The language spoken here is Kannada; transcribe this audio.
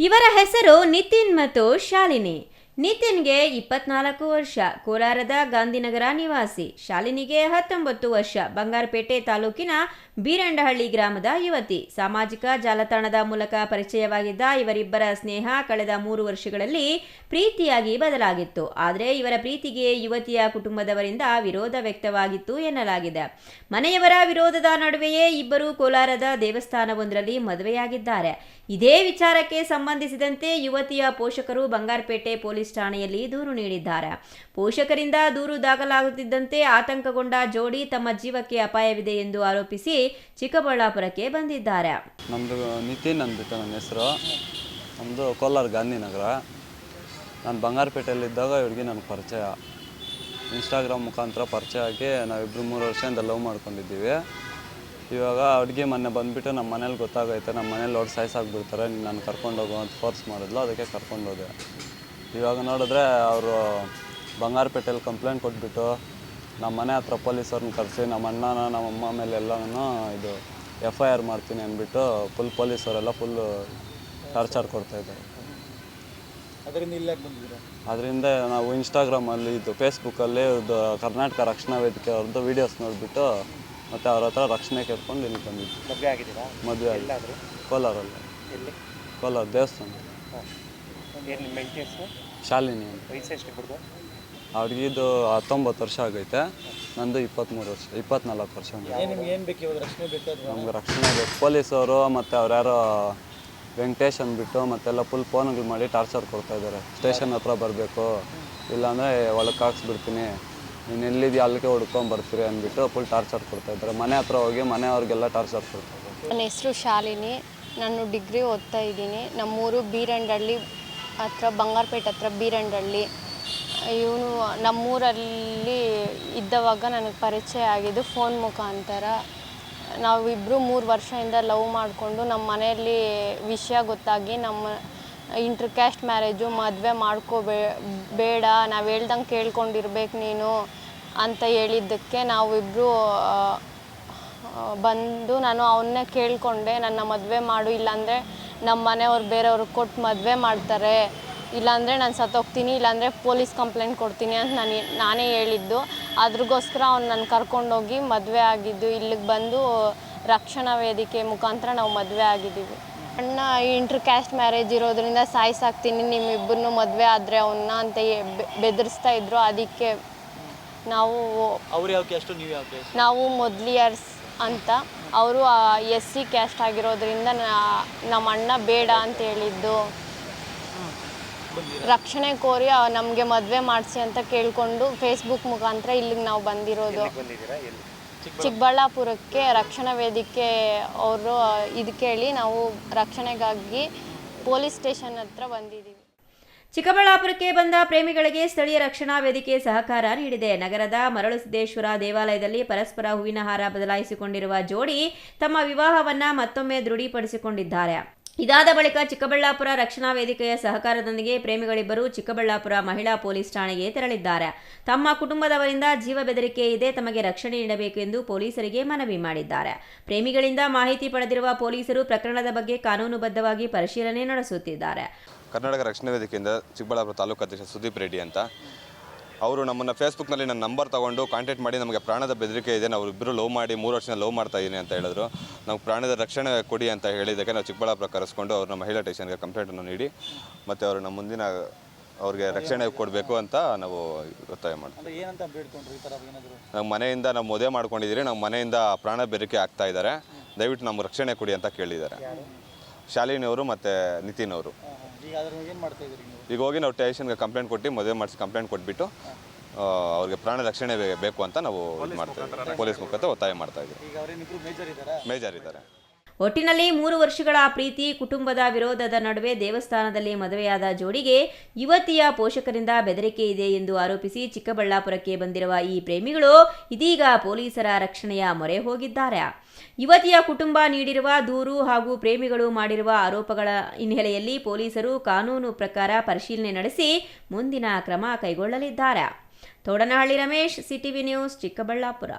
ಇವರ ಹೆಸರು ನಿತಿನ್ ಮತ್ತು ಶಾಲಿನಿ. ನಿತಿನ್ಗೆ 24 ವರ್ಷ, ಕೋಲಾರದ ಗಾಂಧಿನಗರ ನಿವಾಸಿ. ಶಾಲಿನಿಗೆ 19 ವರ್ಷ, ಬಂಗಾರಪೇಟೆ ತಾಲೂಕಿನ ಬೀರಂಡಹಳ್ಳಿ ಗ್ರಾಮದ ಯುವತಿ. ಸಾಮಾಜಿಕ ಜಾಲತಾಣದ ಮೂಲಕ ಪರಿಚಯವಾಗಿದ್ದ ಇವರಿಬ್ಬರ ಸ್ನೇಹ ಕಳೆದ 3 ವರ್ಷಗಳಲ್ಲಿ ಪ್ರೀತಿಯಾಗಿ ಬದಲಾಗಿತ್ತು. ಆದರೆ ಇವರ ಪ್ರೀತಿಗೆ ಯುವತಿಯ ಕುಟುಂಬದವರಿಂದ ವಿರೋಧ ವ್ಯಕ್ತವಾಗಿತ್ತು ಎನ್ನಲಾಗಿದೆ. ಮನೆಯವರ ವಿರೋಧದ ನಡುವೆಯೇ ಇಬ್ಬರು ಕೋಲಾರದ ದೇವಸ್ಥಾನವೊಂದರಲ್ಲಿ ಮದುವೆಯಾಗಿದ್ದಾರೆ. ಇದೇ ವಿಚಾರಕ್ಕೆ ಸಂಬಂಧಿಸಿದಂತೆ ಯುವತಿಯ ಪೋಷಕರು ಬಂಗಾರಪೇಟೆ ಪೊಲೀಸ್ ಠಾಣೆಯಲ್ಲಿ ದೂರು ನೀಡಿದ್ದಾರೆ. ಪೋಷಕರಿಂದ ದೂರು ದಾಖಲಾಗುತ್ತಿದ್ದಂತೆ ಆತಂಕಗೊಂಡ ಜೋಡಿ ತಮ್ಮ ಜೀವಕ್ಕೆ ಅಪಾಯವಿದೆ ಎಂದು ಆರೋಪಿಸಿ ಚಿಕ್ಕಬಳ್ಳಾಪುರಕ್ಕೆ ಬಂದಿದ್ದಾರೆ. ನಮ್ಮದು ನಿತಿನ್ ಅಂದ್ಬಿಟ್ಟು ನನ್ನ ಹೆಸರು. ನಮ್ಮದು ಕೋಲಾರ ಗಾಂಧಿನಗರ. ನಾನು ಬಂಗಾರಪೇಟೆಯಲ್ಲಿದ್ದಾಗ ಇವರಿಗೆ ನನಗೆ ಪರಿಚಯ, ಇನ್ಸ್ಟಾಗ್ರಾಮ್ ಮುಖಾಂತರ ಪರಿಚಯ ಆಗಿ ನಾವಿಬ್ಬರು 3 ವರ್ಷದಿಂದ ಲವ್ ಮಾಡ್ಕೊಂಡಿದ್ದೀವಿ. ಇವಾಗ ಹುಡುಗಿ ಮೊನ್ನೆ ಬಂದುಬಿಟ್ಟು ನಮ್ಮ ಮನೇಲಿ ಗೊತ್ತಾಗೈತೆ, ನಮ್ಮ ಮನೇಲಿ ನೋಡಿ ಸಾಯಿಸಾಕ್ಬಿಡ್ತಾರೆ, ನಾನು ಕರ್ಕೊಂಡೋಗು ಅಂತ ಫೋರ್ಸ್ ಮಾಡಿದ್ಲು. ಅದಕ್ಕೆ ಕರ್ಕೊಂಡೋದೆ. ಇವಾಗ ನೋಡಿದ್ರೆ ಅವರು ಬಂಗಾರಪೇಟೆಯಲ್ಲಿ ಕಂಪ್ಲೇಂಟ್ ಕೊಟ್ಬಿಟ್ಟು ನಮ್ಮ ಮನೆ ಹತ್ರ ಪೊಲೀಸವ್ರನ್ನ ಕರೆಸಿ ನಮ್ಮ ಅಣ್ಣನ ನಮ್ಮ ಅಮ್ಮ ಮೇಲೆ ಎಲ್ಲನೂ ಇದು FIR ಮಾಡ್ತೀನಿ ಅಂದ್ಬಿಟ್ಟು ಫುಲ್ ಪೊಲೀಸವರೆಲ್ಲ ಫುಲ್ಲು ಟಾರ್ಚರ್ ಕೊಡ್ತಾಯಿದ್ದಾರೆ. ಅದರಿಂದ ನಾವು ಇನ್ಸ್ಟಾಗ್ರಾಮಲ್ಲಿ ಇದು ಫೇಸ್ಬುಕ್ಕಲ್ಲಿ ಇದು ಕರ್ನಾಟಕ ರಕ್ಷಣಾ ವೇದಿಕೆ ಅವ್ರದ್ದು ವೀಡಿಯೋಸ್ ನೋಡಿಬಿಟ್ಟು ಮತ್ತು ಅವ್ರ ಹತ್ರ ರಕ್ಷಣೆ ಕೇಳ್ಕೊಂಡು ಇಲ್ಲಿ ಬಂದಿದ್ದು. ಮದುವೆ ಆಗಿ ಕೋಲಾರಲ್ಲಿ, ಕೋಲಾರ ದೇವಸ್ಥಾನ. ಶಾಲಿನಿ ಅವ್ರಿಗಿದು 19 ವರ್ಷ ಆಗೈತೆ, ನಂದು 23 ವರ್ಷ, 24 ವರ್ಷ. ನಮ್ಗೆ ರಕ್ಷಣೆ ಬೇಕು. ಪೊಲೀಸವರು ಮತ್ತು ಅವ್ರು ಯಾರೋ ವೆಂಕಟೇಶ್ ಅಂದ್ಬಿಟ್ಟು ಮತ್ತೆಲ್ಲ ಫುಲ್ ಫೋನ್ಗಳು ಮಾಡಿ ಟಾರ್ಚರ್ ಕೊಡ್ತಾಯಿದ್ದಾರೆ. ಸ್ಟೇಷನ್ ಹತ್ರ ಬರಬೇಕು, ಇಲ್ಲಾಂದರೆ ಒಳಕ್ಕೆ ಹಾಕ್ಸ್ಬಿಡ್ತೀನಿ, ನೀನು ಎಲ್ಲಿದೆಯಾ ಅಲ್ಲಿಗೆ ಹುಡ್ಕೊಂಬರ್ತೀರಿ ಅಂದ್ಬಿಟ್ಟು ಫುಲ್ ಟಾರ್ಚರ್ ಕೊಡ್ತಾಯಿದ್ದಾರೆ. ಮನೆ ಹತ್ರ ಹೋಗಿ ಮನೆಯವ್ರಿಗೆಲ್ಲ ಟಾರ್ಚರ್ ಕೊಡ್ತಾಯಿದ್ದಾರೆ. ನನ್ನ ಹೆಸರು ಶಾಲಿನಿ, ನಾನು ಡಿಗ್ರಿ ಓದ್ತಾ ಇದ್ದೀನಿ. ನಮ್ಮೂರು ಬೀರಂಡಹಳ್ಳಿ ಹತ್ರ, ಬಂಗಾರಪೇಟೆ ಹತ್ರ ಬೀರಂಡಹಳ್ಳಿ. ಇವನು ನಮ್ಮೂರಲ್ಲಿ ಇದ್ದವಾಗ ನನಗೆ ಪರಿಚಯ ಆಗಿದ್ದು ಫೋನ್ ಮುಖಾಂತರ. ನಾವಿಬ್ಬರು 3 ವರ್ಷದಿಂದ ಲವ್ ಮಾಡಿಕೊಂಡು ನಮ್ಮ ಮನೆಯಲ್ಲಿ ವಿಷಯ ಗೊತ್ತಾಗಿ ನಮ್ಮ ಇಂಟರ್ ಕ್ಯಾಸ್ಟ್ ಮ್ಯಾರೇಜು, ಮದುವೆ ಬೇಡ, ನಾವು ಹೇಳ್ದಂಗೆ ಕೇಳ್ಕೊಂಡಿರ್ಬೇಕು ನೀನು ಅಂತ ಹೇಳಿದ್ದಕ್ಕೆ ನಾವಿಬ್ಬರು ಬಂದು ನಾನು ಅವನ್ನೇ ಕೇಳಿಕೊಂಡೆ, ನನ್ನ ಮದುವೆ ಮಾಡು, ಇಲ್ಲಾಂದರೆ ನಮ್ಮ ಮನೆಯವ್ರು ಬೇರೆಯವ್ರಿಗೆ ಕೊಟ್ಟು ಮದುವೆ ಮಾಡ್ತಾರೆ, ಇಲ್ಲಾಂದರೆ ನಾನು ಸತ್ತೋಗ್ತೀನಿ, ಇಲ್ಲಾಂದರೆ ಪೊಲೀಸ್ ಕಂಪ್ಲೇಂಟ್ ಕೊಡ್ತೀನಿ ಅಂತ ನಾನೇ ಹೇಳಿದ್ದು. ಅದ್ರಗೋಸ್ಕರ ಅವ್ನು ನನ್ನ ಕರ್ಕೊಂಡೋಗಿ ಮದುವೆ ಆಗಿದ್ದು. ಇಲ್ಲಿಗೆ ಬಂದು ರಕ್ಷಣಾ ವೇದಿಕೆ ಮುಖಾಂತರ ನಾವು ಮದುವೆ ಆಗಿದ್ದೀವಿ. ಅಣ್ಣ ಇಂಟರ್ ಕ್ಯಾಸ್ಟ್ ಮ್ಯಾರೇಜ್ ಇರೋದ್ರಿಂದ ಸಾಯಿಸಾಕ್ತೀನಿ ನಿಮ್ಮಿಬ್ಬರನ್ನು ಮದುವೆ ಆದರೆ ಅವನ್ನ ಅಂತ ಬೆದರಿಸ್ತಾ ಇದ್ರು. ಅದಕ್ಕೆ ನಾವು ಮೊದಲಿಯರ್ಸ್ ಅಂತ, ಅವರು SC ಕ್ಯಾಸ್ಟ್ ಆಗಿರೋದ್ರಿಂದ ನಮ್ಮ ಅಣ್ಣ ಬೇಡ ಅಂತ ಹೇಳಿದ್ದು. ರಕ್ಷಣೆ ಕೋರಿ ನಮಗೆ ಮದುವೆ ಮಾಡಿಸಿ ಅಂತ ಕೇಳಿಕೊಂಡು ಫೇಸ್ಬುಕ್ ಮುಖಾಂತರ ಇಲ್ಲಿಗೆ ನಾವು ಬಂದಿರೋದು. ಚಿಕ್ಕಬಳ್ಳಾಪುರಕ್ಕೆ ರಕ್ಷಣಾ ವೇದಿಕೆ ಅವರು ಇದು ಕೇಳಿ ನಾವು ರಕ್ಷಣೆಗಾಗಿ ಪೊಲೀಸ್ ಸ್ಟೇಷನ್ ಹತ್ರ ಬಂದಿದ್ದೀವಿ. ಚಿಕ್ಕಬಳ್ಳಾಪುರಕ್ಕೆ ಬಂದ ಪ್ರೇಮಿಗಳಿಗೆ ಸ್ಥಳೀಯ ರಕ್ಷಣಾ ವೇದಿಕೆ ಸಹಕಾರ ನೀಡಿದೆ. ನಗರದ ಮರಳುಸಿದ್ದೇಶ್ವರ ದೇವಾಲಯದಲ್ಲಿ ಪರಸ್ಪರ ಹೂವಿನ ಹಾರ ಬದಲಾಯಿಸಿಕೊಂಡಿರುವ ಜೋಡಿ ತಮ್ಮ ವಿವಾಹವನ್ನ ಮತ್ತೊಮ್ಮೆ ದೃಢೀಪಡಿಸಿಕೊಂಡಿದ್ದಾರೆ. ಇದಾದ ಬಳಿಕ ಚಿಕ್ಕಬಳ್ಳಾಪುರ ರಕ್ಷಣಾ ವೇದಿಕೆಯ ಸಹಕಾರದೊಂದಿಗೆ ಪ್ರೇಮಿಗಳಿಬ್ಬರು ಚಿಕ್ಕಬಳ್ಳಾಪುರ ಮಹಿಳಾ ಪೊಲೀಸ್ ಠಾಣೆಗೆ ತೆರಳಿದ್ದಾರೆ. ತಮ್ಮ ಕುಟುಂಬದವರಿಂದ ಜೀವ ಬೆದರಿಕೆ ಇದೆ, ತಮಗೆ ರಕ್ಷಣೆ ನೀಡಬೇಕು ಎಂದು ಪೊಲೀಸರಿಗೆ ಮನವಿ ಮಾಡಿದ್ದಾರೆ. ಪ್ರೇಮಿಗಳಿಂದ ಮಾಹಿತಿ ಪಡೆದಿರುವ ಪೊಲೀಸರು ಪ್ರಕರಣದ ಬಗ್ಗೆ ಕಾನೂನುಬದ್ಧವಾಗಿ ಪರಿಶೀಲನೆ ನಡೆಸುತ್ತಿದ್ದಾರೆ. ಕರ್ನಾಟಕ ರಕ್ಷಣಾ ವೇದಿಕೆಯಿಂದ ಚಿಕ್ಕಬಳ್ಳಾಪುರ ತಾಲೂಕು ಅಧ್ಯಕ್ಷ ಸುದೀಪ್ ರೆಡ್ಡಿ ಅಂತ ಅವರು ನಮ್ಮನ್ನು ಫೇಸ್ಬುಕ್ನಲ್ಲಿ ನನ್ನ ನಂಬರ್ ತೊಗೊಂಡು ಕಾಂಟ್ಯಾಕ್ಟ್ ಮಾಡಿ ನಮಗೆ ಪ್ರಾಣದ ಬೆದರಿಕೆ ಇದೆ, ನಾವು ಇಬ್ಬರು ಲವ್ ಮಾಡಿ 3 ವರ್ಷದಿಂದ ಲವ್ ಮಾಡ್ತಾ ಇದ್ದೀನಿ ಅಂತ ಹೇಳಿದ್ರು. ನಾವು ಪ್ರಾಣದ ರಕ್ಷಣೆ ಕೊಡಿ ಅಂತ ಹೇಳಿದ್ದಕ್ಕೆ ನಾವು ಚಿಕ್ಕಬಳ್ಳಾಪುರ ಕರೆಸ್ಕೊಂಡು ಅವ್ರನ್ನ ಮಹಿಳಾ ಸ್ಟೇಷನ್ಗೆ ಕಂಪ್ಲೇಂಟನ್ನು ನೀಡಿ ಮತ್ತು ಅವರು ನಮ್ಮ ಮುಂದಿನ ಅವ್ರಿಗೆ ರಕ್ಷಣೆ ಕೊಡಬೇಕು ಅಂತ ನಾವು ಒತ್ತಾಯ ಮಾಡ್ತೀವಿ. ನಮ್ಮ ಮನೆಯಿಂದ ನಾವು ಮದುವೆ ಮಾಡ್ಕೊಂಡಿದ್ದೀರಿ, ನಮ್ಮ ಮನೆಯಿಂದ ಪ್ರಾಣ ಬೆದರಿಕೆ ಆಗ್ತಾ ಇದ್ದಾರೆ, ದಯವಿಟ್ಟು ನಮ್ಗೆ ರಕ್ಷಣೆ ಕೊಡಿ ಅಂತ ಕೇಳಿದ್ದಾರೆ ಶಾಲಿನಿ ಅವರು ಮತ್ತು ನಿತಿನ್ ಅವರು. ಈಗ ಹೋಗಿ ನಾವು ಸ್ಟೇಷನ್ಗೆ ಕಂಪ್ಲೇಂಟ್ ಕೊಟ್ಟು ಮದುವೆ ಮಾಡಿಸಿ ಕಂಪ್ಲೇಂಟ್ ಕೊಟ್ಬಿಟ್ಟು ಅವ್ರಿಗೆ ಪ್ರಾಣ ರಕ್ಷಣೆ ಬೇಕು ಅಂತ ನಾವು ಇದು ಮಾಡ್ತಾಯಿದ್ದೀವಿ. ಪೊಲೀಸ್ ಮುಖಾಂತರ ಒತ್ತಾಯ ಮಾಡ್ತಾ ಇದ್ದೀವಿ. ಮೇಜರ್ ಇದ್ದಾರೆ. ಒಟ್ಟಿನಲ್ಲಿ 3 ವರ್ಷಗಳ ಪ್ರೀತಿ ಕುಟುಂಬದ ವಿರೋಧದ ನಡುವೆ ದೇವಸ್ಥಾನದಲ್ಲಿ ಮದುವೆಯಾದ ಜೋಡಿಗೆ ಯುವತಿಯ ಪೋಷಕರಿಂದ ಬೆದರಿಕೆ ಇದೆ ಎಂದು ಆರೋಪಿಸಿ ಚಿಕ್ಕಬಳ್ಳಾಪುರಕ್ಕೆ ಬಂದಿರುವ ಈ ಪ್ರೇಮಿಗಳು ಇದೀಗ ಪೊಲೀಸರ ರಕ್ಷಣೆಯ ಮೊರೆ ಹೋಗಿದ್ದಾರೆ. ಯುವತಿಯ ಕುಟುಂಬ ನೀಡಿರುವ ದೂರು ಹಾಗೂ ಪ್ರೇಮಿಗಳು ಮಾಡಿರುವ ಆರೋಪಗಳ ಹಿನ್ನೆಲೆಯಲ್ಲಿ ಪೊಲೀಸರು ಕಾನೂನು ಪ್ರಕಾರ ಪರಿಶೀಲನೆ ನಡೆಸಿ ಮುಂದಿನ ಕ್ರಮ ಕೈಗೊಳ್ಳಲಿದ್ದಾರೆ. ತೋಡನಹಳ್ಳಿ ರಮೇಶ್, CTV ನ್ಯೂಸ್, ಚಿಕ್ಕಬಳ್ಳಾಪುರ.